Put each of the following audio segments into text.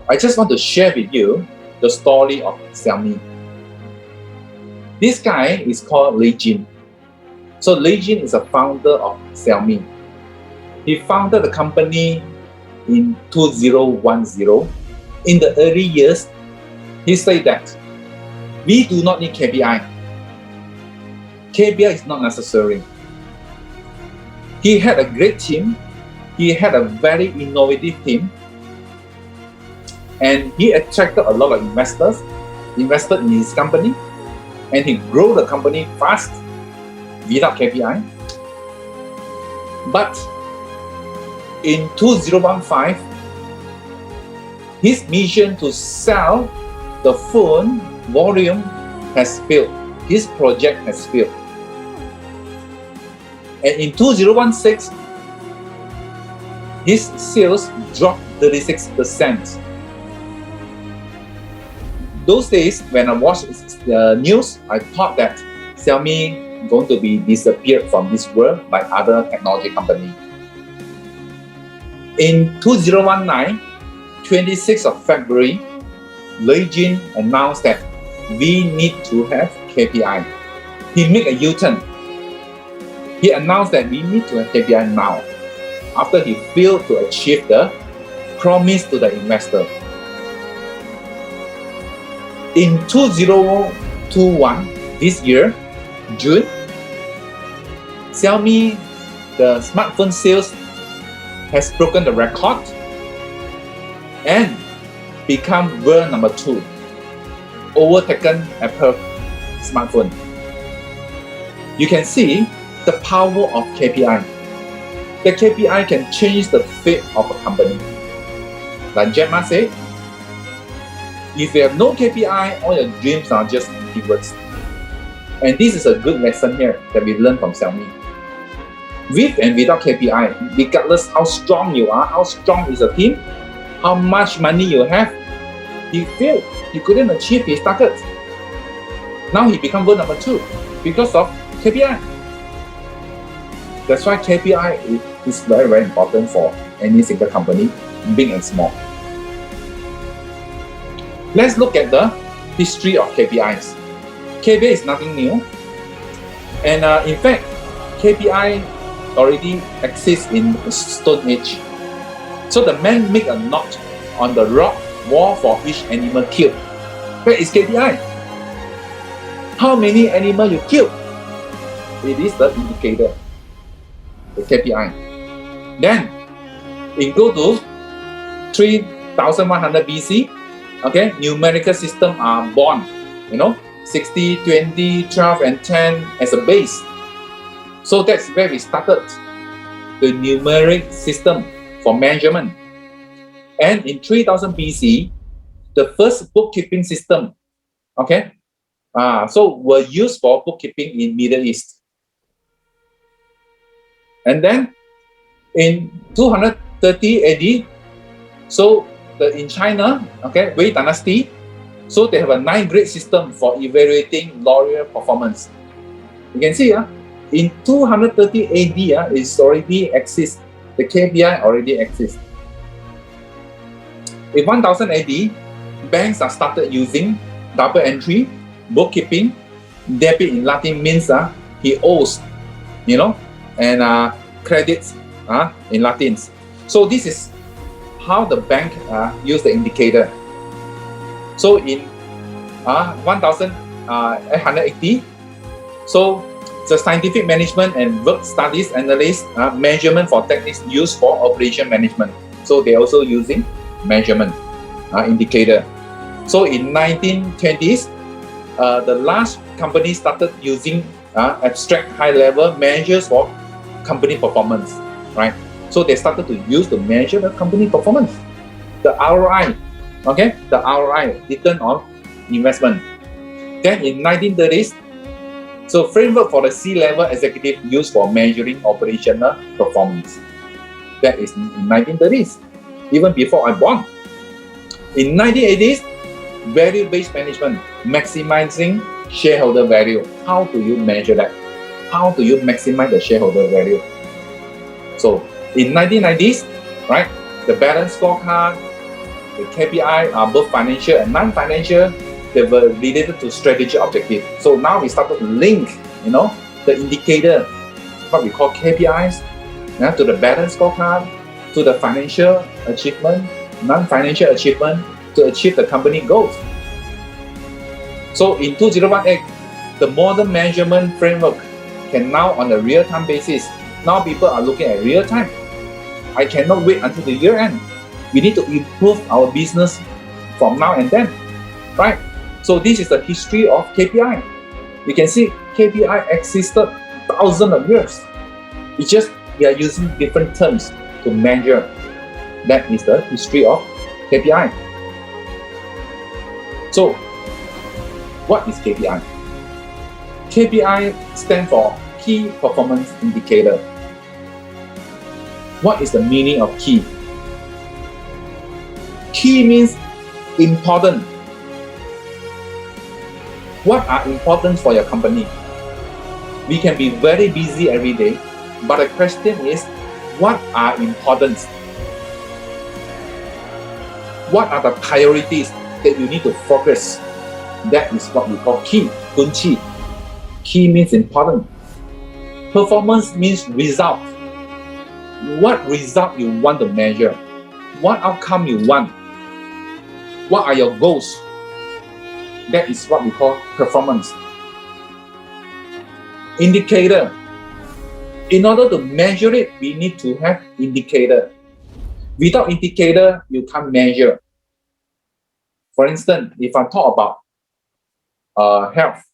I just want to share with you the story of Xiaomi. This guy is called Lei Jin. So Lei Jin is a founder of Xiaomi. He founded the company in 2010. In the early years, he said that we do not need KPI. KPI is not necessary. He had a great team. He had a very innovative team. And he attracted a lot of investors, invested in his company, and he grew the company fast without KPI. But in 2015, his mission to sell the phone volume has failed. His project has failed. And in 2016, his sales dropped 36%. Those days, when I watched the news, I thought that Xiaomi going to be disappeared from this world by other technology company. In 2019, 26th of February, Lei Jin announced that we need to have KPI. He made a U-turn. He announced that we need to have KPI now, after he failed to achieve the promise to the investor. In 2021, this year, June, Xiaomi, the smartphone sales has broken the record and become world number 2, overtaken Apple smartphone. You can see the power of KPI. The KPI can change the fate of a company. Like Jack Ma said, if you have no KPI, all your dreams are just empty words. And this is a good lesson here that we learn from Xiaomi. With and without KPI, regardless how strong you are, how strong is the team, how much money you have, he failed. He couldn't achieve his target. Now he become world number 2 because of KPI. That's why KPI is very, very important for any single company, big and small. Let's look at the history of KPIs. KPI is nothing new. And in fact, KPI already exists in the Stone Age. So the man make a knot on the rock wall for each animal killed. Where is KPI? How many animals you killed? It is the indicator, the KPI. Then, it go to 3100 BC. Okay, numerical system are born, 60, 20, 12, and 10 as a base. So that's where we started the numeric system for measurement. And in 3000 BC, the first bookkeeping system, so were used for bookkeeping in Middle East. And then in 230 AD, so in China, Wei Dynasty, so they have a 9-grade system for evaluating lawyer performance. You can see, in 230 AD, it already exists. The KPI already exists. In 1000 AD, banks are started using double entry, bookkeeping. Debit in Latin means he owes, and credits in Latin. So this is how the bank use the indicator. So in 1880, so the scientific management and work studies analysts measurement for techniques used for operation management. So they're also using measurement indicator. So in 1920s, the last company started using abstract high-level measures for company performance, right? So they started to use to measure the company performance, the ROI, the ROI, return on investment. Then in 1930s, so framework for the C-level executive used for measuring operational performance. That is in 1930s, even before I born. In 1980s, value-based management, maximizing shareholder value. How do you measure that? How do you maximize the shareholder value? So in 1990s, right, the balance scorecard, the KPI are both financial and non-financial. They were related to strategic objective. So now we started to link, the indicator, what we call KPIs, to the balance scorecard, to the financial achievement, non-financial achievement to achieve the company goals. So in 2018, the modern measurement framework can now on a real-time basis. Now people are looking at real time. I cannot wait until the year end. We need to improve our business from now and then, right? So this is the history of KPI. You can see KPI existed thousands of years. It's just we are using different terms to measure. That is the history of KPI. So, what is KPI? KPI stands for Key Performance Indicator. What is the meaning of key? Key means important. What are important for your company? We can be very busy every day, but the question is, what are important? What are the priorities that you need to focus? That is what we call key, kun气. Key means important. Performance means result. What result you want to measure? What outcome you want? What are your goals? That is what we call performance. Indicator. In order to measure it, we need to have indicator. Without indicator, you can't measure. For instance, if I talk about health,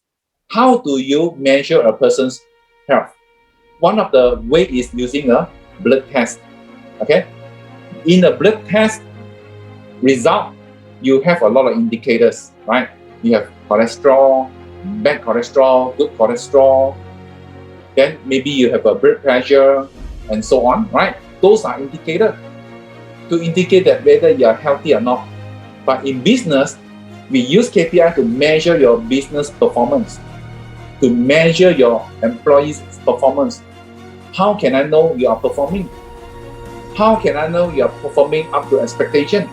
how do you measure a person's health? One of the way is using a blood test. Okay, in a blood test result, you have a lot of indicators, right? You have cholesterol, bad cholesterol, good cholesterol. Then maybe you have a blood pressure and so on, right? Those are indicators to indicate that whether you are healthy or not. But in business, we use KPI to measure your business performance, to measure your employees' performance. How can I know you are performing? How can I know you are performing up to expectation?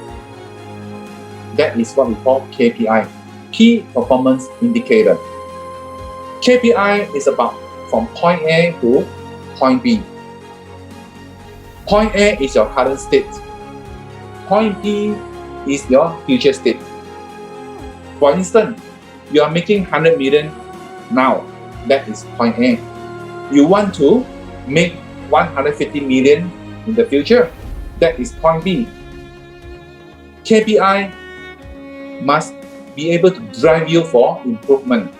That is what we call KPI, Key Performance Indicator. KPI is about from point A to point B. Point A is your current state. Point B is your future state. For instance, you are making 100 million now. That is point A. You want to make 150 million in the future. That is point B. KPI must be able to drive you for improvement.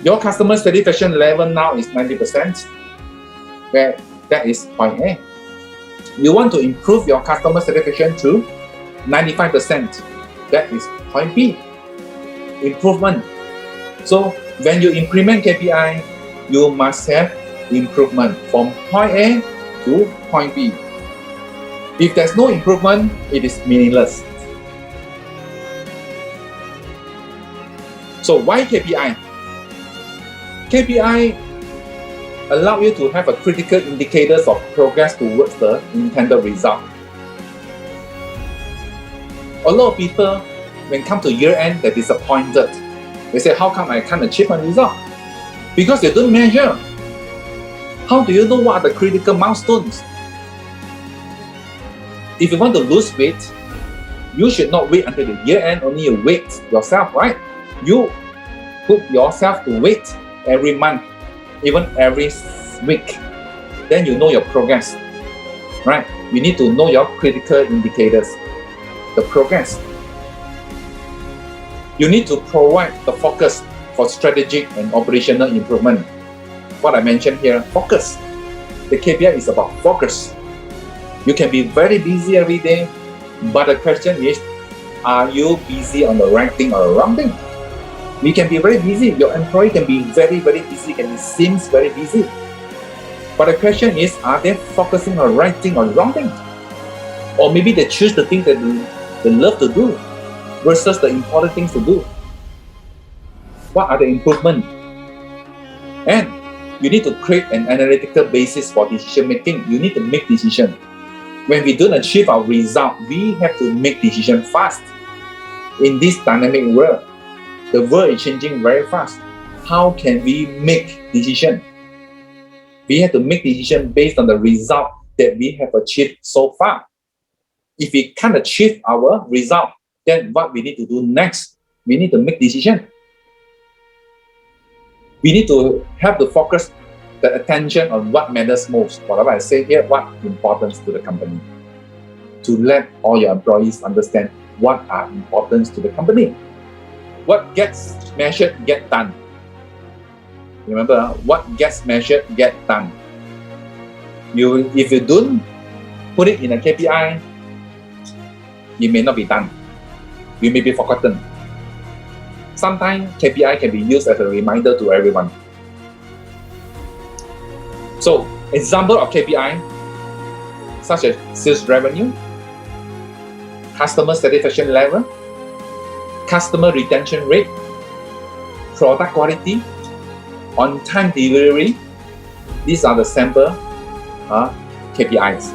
Your customer satisfaction level now is 90%. Where that is point A. You want to improve your customer satisfaction to 95%. That is point B. Improvement. So when you implement KPI, you must have improvement from point A to point B. If there's no improvement, it is meaningless. So why KPI? KPI allow you to have a critical indicators of progress towards the intended result. A lot of people, when come to year end, they're disappointed. They say, how come I can't achieve my result? Because they don't measure. How do you know what are the critical milestones? If you want to lose weight, you should not wait until the year end, only you wait yourself, right? You put yourself to wait every month, even every week. Then you know your progress, right? You need to know your critical indicators, the progress. You need to provide the focus for strategic and operational improvement. What I mentioned here, focus. The KPI is about focus. You can be very busy every day, but the question is, are you busy on the right thing or the wrong thing? We can be very busy. Your employee can be very, very busy, seems very busy. But the question is, are they focusing on the right thing or the wrong thing? Or maybe they choose the thing that they love to do versus the important things to do. What are the improvements? And you need to create an analytical basis for decision making. You need to make decisions. When we don't achieve our result, we have to make decision fast. In this dynamic world, the world is changing very fast. How can we make decision? We have to make decision based on the result that we have achieved so far. If we can't achieve our result, then what we need to do next? We need to make decision. We need to have the focus, the attention on what matters most. Whatever I say here, what importance to the company. To let all your employees understand what are importance to the company. What gets measured, get done. Remember, what gets measured, get done. If you don't put it in a KPI, it may not be done. You may be forgotten. Sometimes KPI can be used as a reminder to everyone. So, example of KPI, such as sales revenue, customer satisfaction level, customer retention rate, product quality, on-time delivery. These are the sample KPIs.